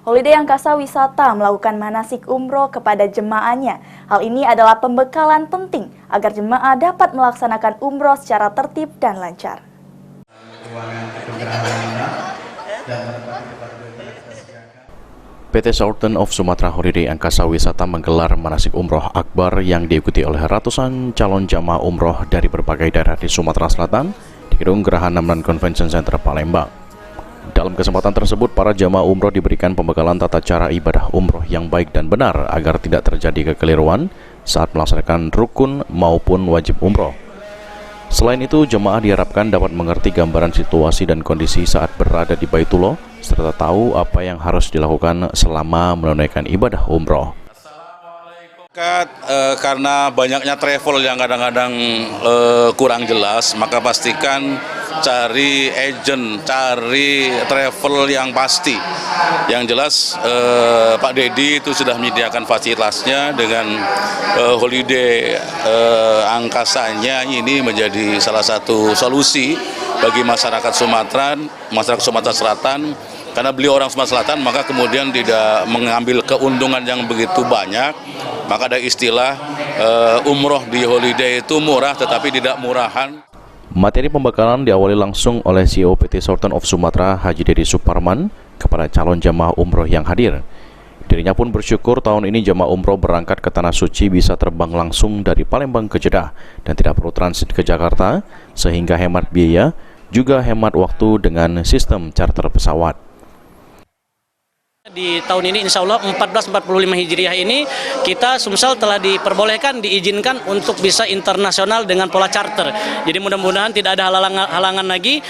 Holiday Angkasa Wisata melakukan manasik umroh kepada jemaahnya. Hal ini adalah pembekalan penting agar jemaah dapat melaksanakan umroh secara tertib dan lancar. PT Sultan of Sumatra Holiday Angkasa Wisata menggelar manasik umroh akbar yang diikuti oleh ratusan calon jamaah umroh dari berbagai daerah di Sumatera Selatan di Gedung Geraha Namran Convention Center Palembang. Dalam kesempatan tersebut, para jamaah umroh diberikan pembekalan tata cara ibadah umroh yang baik dan benar agar tidak terjadi kekeliruan saat melaksanakan rukun maupun wajib umroh. Selain itu, jemaah diharapkan dapat mengerti gambaran situasi dan kondisi saat berada di Baitullah, serta tahu apa yang harus dilakukan selama menunaikan ibadah umroh. Karena banyaknya travel yang kadang-kadang kurang jelas, maka pastikan cari agent, cari travel yang pasti. Yang jelas Pak Dedi itu sudah menyediakan fasilitasnya dengan holiday angkasanya. Ini menjadi salah satu solusi bagi masyarakat Sumatera Selatan. Karena beliau orang Sumatera Selatan, maka kemudian tidak mengambil keuntungan yang begitu banyak. Maka ada istilah umroh di holiday itu murah tetapi tidak murahan. Materi pembekalan diawali langsung oleh CEO PT Sultan of Sumatra Haji Dedi Suparman kepada calon jamaah umroh yang hadir. Dirinya pun bersyukur tahun ini jamaah umroh berangkat ke Tanah Suci bisa terbang langsung dari Palembang ke Jeddah dan tidak perlu transit ke Jakarta, sehingga hemat biaya juga hemat waktu dengan sistem charter pesawat. Di tahun ini insya Allah 1445 Hijriah ini kita Sumsel telah diizinkan untuk bisa internasional dengan pola charter. Jadi mudah-mudahan tidak ada halangan lagi.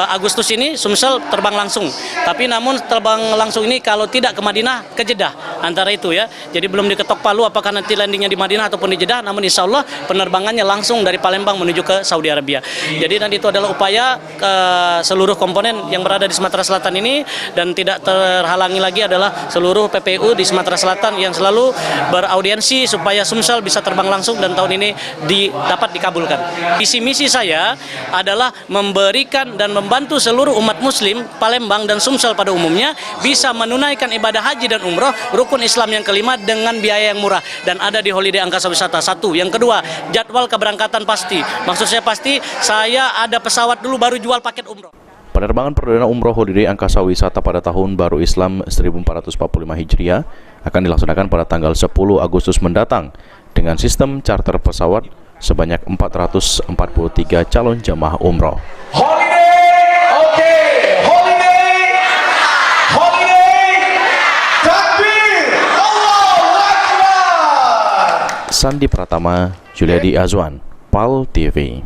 Agustus ini Sumsel terbang langsung. Tapi namun terbang langsung ini kalau tidak ke Madinah, ke Jeddah antara itu ya. Jadi belum diketok palu apakah nanti landingnya di Madinah ataupun di Jeddah. Namun insya Allah penerbangannya langsung dari Palembang menuju ke Saudi Arabia. Jadi nanti itu adalah upaya seluruh komponen yang berada di Sumatera Selatan ini dan tidak terhalangi lagi adalah seluruh PPU di Sumatera Selatan yang selalu beraudiensi supaya Sumsel bisa terbang langsung dan tahun ini dapat dikabulkan. Visi misi saya adalah memberikan dan membantu seluruh umat muslim Palembang dan Sumsel pada umumnya bisa menunaikan ibadah haji dan umroh rukun Islam yang kelima dengan biaya yang murah dan ada di Holiday Angkasa Wisata. Satu, yang kedua, jadwal keberangkatan pasti. Maksud saya pasti saya ada pesawat dulu baru jual paket umroh. Penerbangan perdana umroh Holiday Angkasa Wisata pada tahun baru Islam 1445 Hijriah akan dilaksanakan pada tanggal 10 Agustus mendatang dengan sistem charter pesawat sebanyak 443 calon jamaah umroh. Holiday, oke, holiday, takbir, Allahu Akbar. Sandi Pratama, Juliadi Azwan, PAL TV.